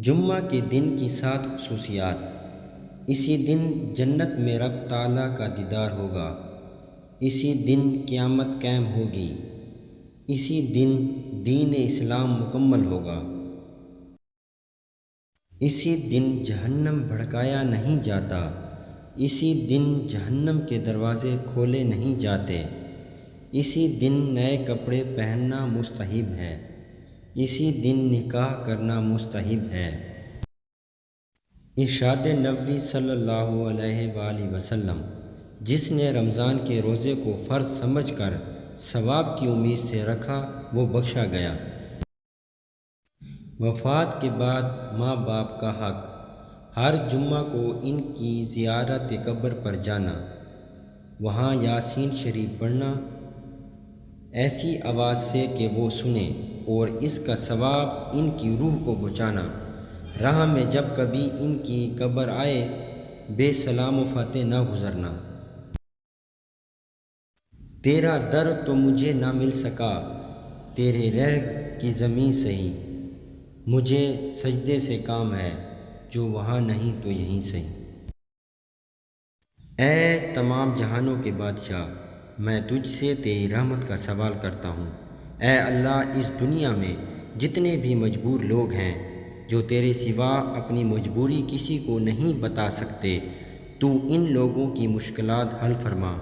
جمعہ کے دن کی 7 خصوصیات۔ اسی دن جنت میں رب تعالیٰ کا دیدار ہوگا۔ اسی دن قیامت قائم ہوگی۔ اسی دن دین اسلام مکمل ہوگا۔ اسی دن جہنم بھڑکایا نہیں جاتا۔ اسی دن جہنم کے دروازے کھولے نہیں جاتے۔ اسی دن نئے کپڑے پہننا مستحب ہے۔ اسی دن نکاح کرنا مستحب ہے۔ ارشاد نبوی صلی اللہ علیہ وآلہ وسلم: جس نے رمضان کے روزے کو فرض سمجھ کر ثواب کی امید سے رکھا وہ بخشا گیا۔ وفات کے بعد ماں باپ کا حق: ہر جمعہ کو ان کی زیارت قبر پر جانا، وہاں یاسین شریف پڑھنا ایسی آواز سے کہ وہ سنیں، اور اس کا ثواب ان کی روح کو پہنچانا۔ راہ میں جب کبھی ان کی قبر آئے بے سلام و فاتح نہ گزرنا۔ تیرا در تو مجھے نہ مل سکا، تیرے رہ کی زمیں سہی، مجھے سجدے سے کام ہے، جو وہاں نہیں تو یہیں سہی۔ اے تمام جہانوں کے بادشاہ، میں تجھ سے تیری رحمت کا سوال کرتا ہوں۔ اے اللہ، اس دنیا میں جتنے بھی مجبور لوگ ہیں جو تیرے سوا اپنی مجبوری کسی کو نہیں بتا سکتے، تو ان لوگوں کی مشکلات حل فرما۔